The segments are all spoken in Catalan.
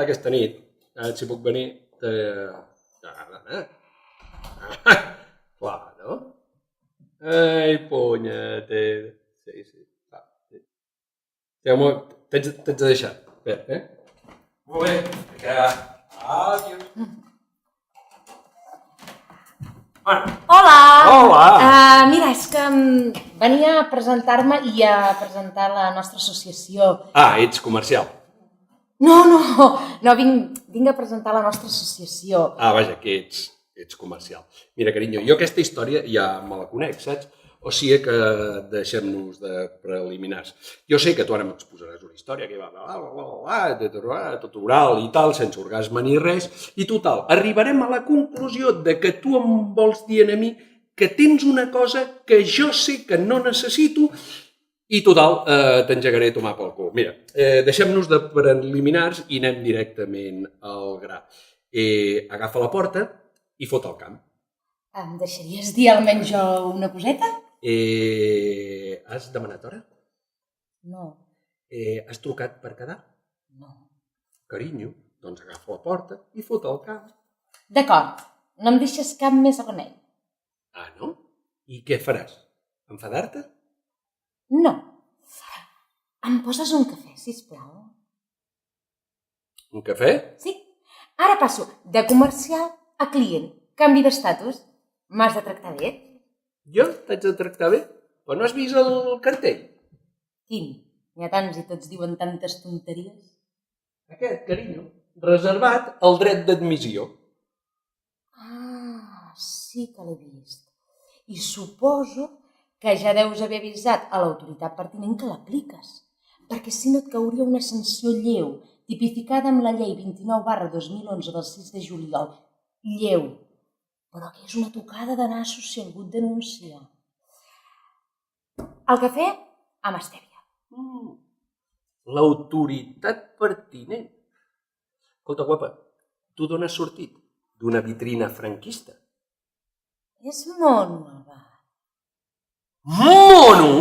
aquesta nit, si puc venir... Claro. Ai, punyetera. Sí. T'haig de deixar. Espera, Molt bé. Adiós. Hola! Mira, és que venia a presentar-me i a presentar la nostra associació. Ets comercial. No, vinc a presentar la nostra associació. Vaja, que ets comercial. Mira, carinyo, jo aquesta història ja me la conec, saps? O sigui que deixem-nos de preliminars. Jo sé que tu ara m'exposaràs una història que va tot oral i tal, sense orgasme ni res, i total, arribarem a la conclusió de que tu em vols dir a mi que tens una cosa que jo sé que no necessito i total, t'engegaré a tomar pel cul. Mira, deixem-nos de preliminars i anem directament al gra. Agafa la porta i fot el camp. Em deixaries dir almenys una coseta? Has demanat hora? No. Has trucat per quedar? No. Carinyo, doncs agafa la porta i fot el camp. D'acord, no em deixes cap més remei. No? I què faràs? Enfadar-te? No. Em poses un cafè, sisplau? Un cafè? Sí. Ara passo de comercial a client. Canvi d'estatus. M'has de tractar bé? Jo t'haig de tractar bé? Però no has vist el cartell? Quin? N'hi ha tants i tots diuen tantes tonteries. Aquest, carinyo, reservat al dret d'admissió. Sí que l'he vist. I suposo que ja deus haver avisat a l'autoritat pertinent que l'apliques, perquè si no et cauria una sanció lleu, tipificada amb la llei 29/2011 del 6 de juliol. Lleu. Però que és una tocada de nassos si algú et denuncia. El cafè amb estèvia. L'autoritat pertinent. Escolta, guapa, tu d'on has sortit? D'una vitrina franquista? És mono, el bar. Mono?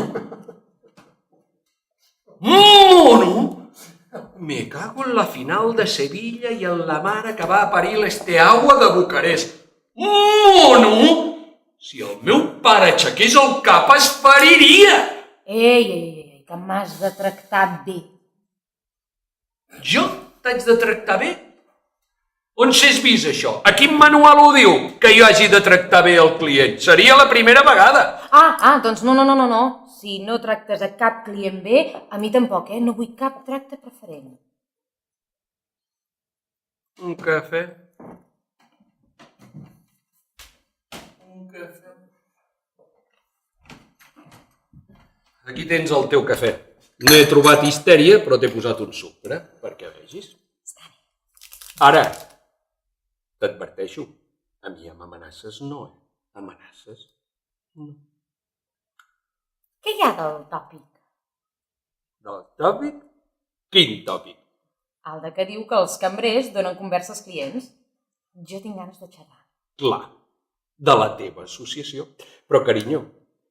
Mono? Me cago en la final de Sevilla i en la mare que va parir l'Esteagua de Bucarest. Mono? Si el meu pare aixequés el cap es feriria! Ei, que m'has de tractar bé. Jo t'haig de tractar bé? On s'has vist això? A quin manual ho diu, que jo hagi de tractar bé el client? Seria la primera vegada. Doncs no. Si no tractes a cap client bé, a mi tampoc, No vull cap tracte preferent. Un cafè. Aquí tens el teu cafè. No he trobat histèria, però t'he posat un sucre, perquè vegis. Ara, t'adverteixo, a mi amb amenaces no, Amenaces? No. Què hi ha del tòpic? Del tòpic? Quin tòpic? El de que diu que els cambrers donen conversa als clients. Jo tinc ganes de xerrar. Clar, de la teva associació. Però, carinyo,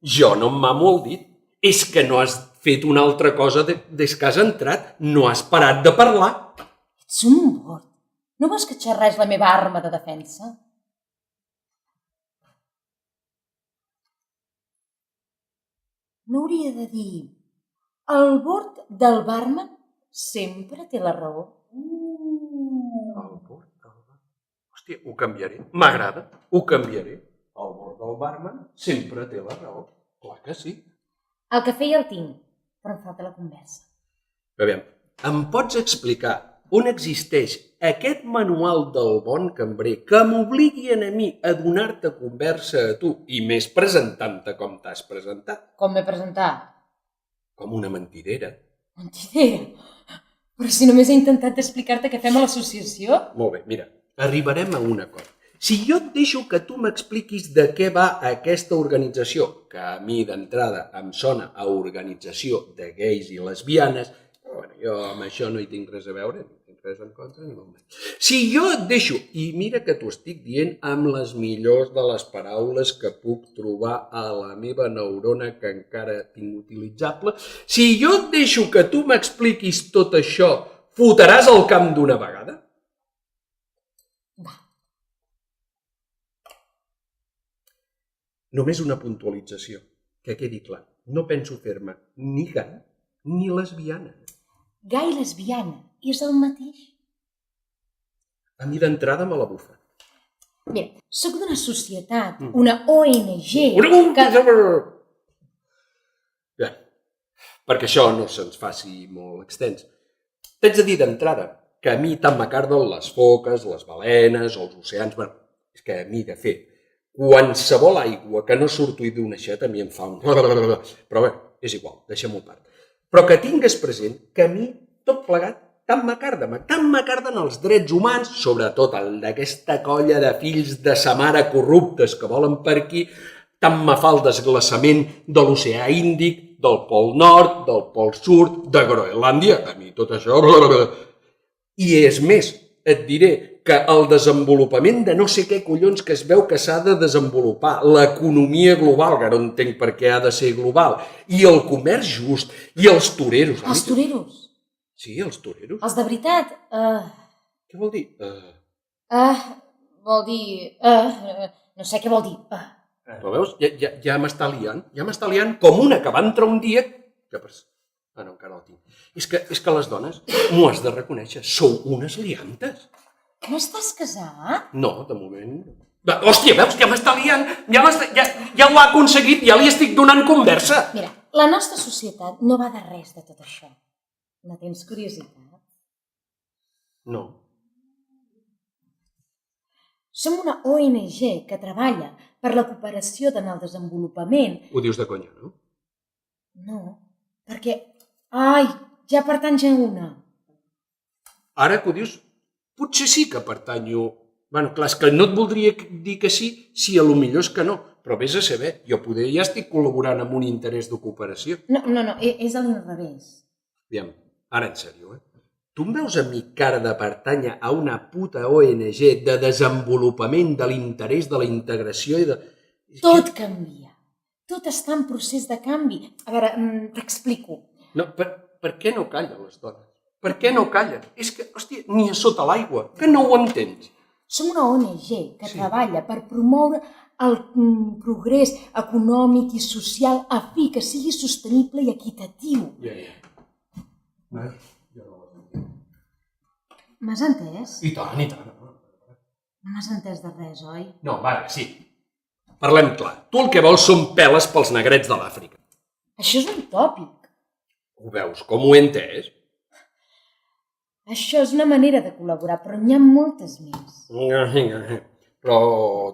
jo no em mamo el dit. És que no has fet una altra cosa des que has entrat. No has parat de parlar. Ets un bord. No veus que xerrar és la meva arma de defensa? No hauria de dir... El bord del barman sempre té la raó. El bord del barman? Hòstia, ho canviaré. M'agrada, ho canviaré. El bord del barman sempre té la raó. Clar que sí. El cafè ja el tinc, però em falta la conversa. Aviam, em pots explicar on existeix aquest manual del bon cambrer que m'obligui a mi a donar-te conversa a tu i més presentant-te com t'has presentat? Com m'he presentat? Com una mentidera. Mentidera? Però si només he intentat explicar-te què fem a l'associació. Molt bé, mira, arribarem a un acord. Si jo et deixo que tu m'expliquis de què va aquesta organització, que a mi d'entrada em sona a organització de gais i lesbianes, però jo amb això no hi tinc res a veure, no tinc res en contra ni molt més. Si jo et deixo, i mira que t'ho estic dient amb les millors de les paraules que puc trobar a la meva neurona que encara tinc utilitzable, si jo et deixo que tu m'expliquis tot això, fotràs el camp d'una vegada? Només una puntualització, que quedi clar. No penso fer-me ni gai ni lesbiana. Gai i lesbiana és el mateix. A mi d'entrada me la bufa. Mira, sóc d'una societat, una ONG... Bé, perquè això no se'ns faci molt extens. T'haig de dir d'entrada que a mi tant m'acarden les foques, les balenes, els oceans... Bé, és que a mi, de fet, qualsevol aigua que no surto i d'un aixet a mi em fa un... Però bé, és igual, deixem-ho a part. Però que tingues present que a mi tot plegat tant m'acarden els drets humans, sobretot el d'aquesta colla de fills de sa mare corruptes que volen per aquí, tant me fa el desglaçament de l'oceà Índic, del Pol Nord, del Pol Sud, de Groenlàndia, a mi tot això... I és més, et diré que el desenvolupament de no sé què collons que es veu que s'ha de desenvolupar, l'economia global, que no entenc per què ha de ser global, i el comerç just, i els toreros... Els toreros? Sí, els toreros. Els de veritat? Què vol dir? Vol dir... no sé què vol dir. Però veus, ja m'està liant com una que va entrar un dia... no, encara la tinc. És que les dones, m'ho has de reconèixer, sou unes liantes. No estàs casat? No, de moment... Hòstia, veus, ja m'està liant, ja ho ha aconseguit, ja li estic donant conversa. Mira, la nostra societat no va de res de tot això. No tens curiositat? No. Som una ONG que treballa per la cooperació en el desenvolupament. Ho dius de conya, no? No, perquè... Ai, ja pertanys a una. Ara que ho dius, potser sí que pertanyo... Bueno, clar, és que no et voldria dir que sí si a lo millor és que no, però vés a saber, jo poder ja estic col·laborant amb un interès de cooperació. No, és a l'inrevés. Aviam, ara en sèrio, Tu em veus a mi cara de pertànyer a una puta ONG de desenvolupament de l'interès de la integració i de... Tot canvia. Tot està en procés de canvi. A veure, t'explico. No, per què no callen les dones? Per què no callen? És que, hòstia, ni a sota l'aigua, que no ho entens. Som una ONG que treballa per promoure el progrés econòmic i social a fi que sigui sostenible i equitatiu. Ja. M'has entès? I tant. No m'has entès de res, oi? No, va, sí. Parlem clar. Tu el que vols són peles pels negrets de l'Àfrica. Això és un tòpic. Ho veus, com ho he entès? Això és una manera de col·laborar, però n'hi ha moltes més. Però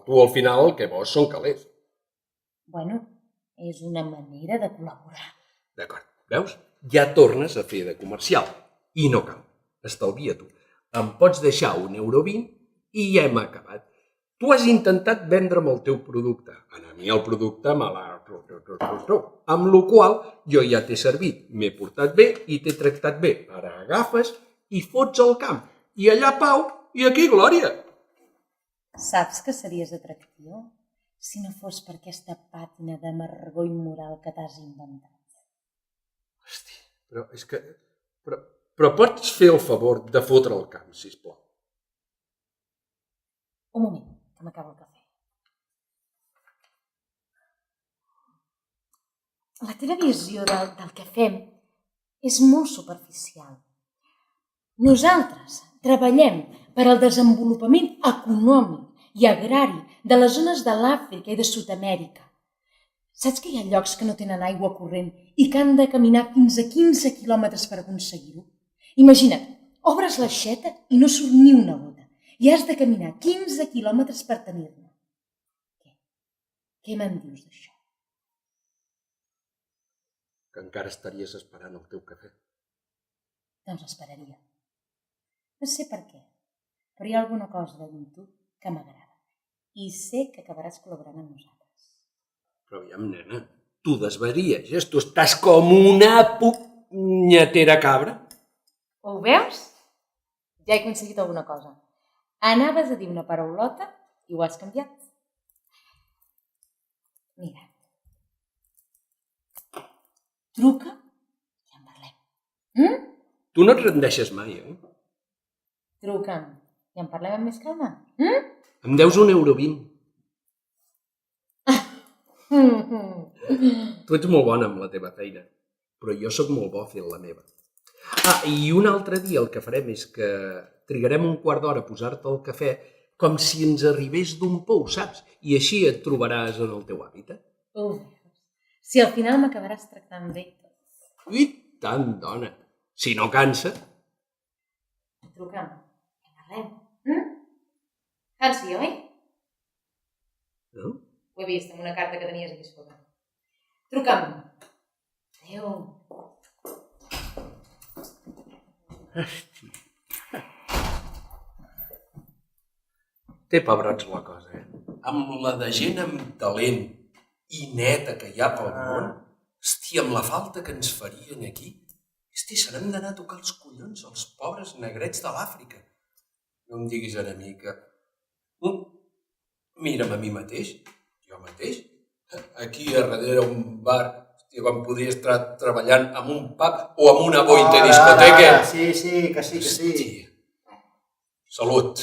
tu al final el que vols són calés. Bueno, és una manera de col·laborar. D'acord, veus? Ja tornes a fer de comercial. I no cal. Estalvia tu. Em pots deixar €1,20 i ja hem acabat. Tu has intentat vendre'm el teu producte. A mi el producte me l'ha... Amb la qual jo ja t'he servit. M'he portat bé i t'he tractat bé. Ara agafes i fots al camp. I allà pau i aquí glòria. Saps que series atractiu si no fos per aquesta pàtina d'amargor immoral que t'has inventat. Hòstia, però és que... Però pots fer el favor de fotre el camp, sisplau? Un moment, que m'acabo el cafè. La teva visió del que fem és molt superficial. Nosaltres treballem per al desenvolupament econòmic i agrari de les zones de l'Àfrica i de Sud-amèrica. Saps que hi ha llocs que no tenen aigua corrent i que han de caminar fins a 15 quilòmetres per aconseguir-ho? Imagina't, obres l'aixeta i no surt ni una gota i has de caminar 15 quilòmetres per tenir-ne. Què me'n dius d'això? Que encara estaries esperant el teu cafè. Doncs esperaria. No sé per què, però hi ha alguna cosa de tu que m'agrada i sé que acabaràs col·laborant amb nosaltres. Però aviam, nena, tu desvaries, tu estàs com una punyetera cabra. Ho veus? Ja he aconseguit alguna cosa. Anaves a dir una paraulota i ho has canviat. Mira. Truca i en parlem. Tu no et rendeixes mai, oi? Truca'm i en parlem amb més calma. Em deus €1,20. Tu ets molt bona amb la teva feina, però jo sóc molt bo fent la meva. I un altre dia el que farem és que trigarem un quart d'hora a posar-te el cafè com si ens arribés d'un pou, saps? I així et trobaràs en el teu hàbitat. Si al final m'acabaràs tractant bé. I tant, dona. Si no cansa... Truca'm. Parlem. Hansi, oi? No? Ho he vist en una carta que tenies aquí sota. Truca'm. Adéu. Té pebrots la cosa, Amb la de gent amb talent i neta que hi ha pel món, amb la falta que ens farien aquí, se n'han d'anar a tocar els collons als pobres negrets de l'Àfrica. No em diguis ara a mi que... Mira'm a mi mateix, jo mateix, aquí a darrere un bar, quan podria estar treballant amb un pub o amb una boita discoteca. Sí, que sí. Salut.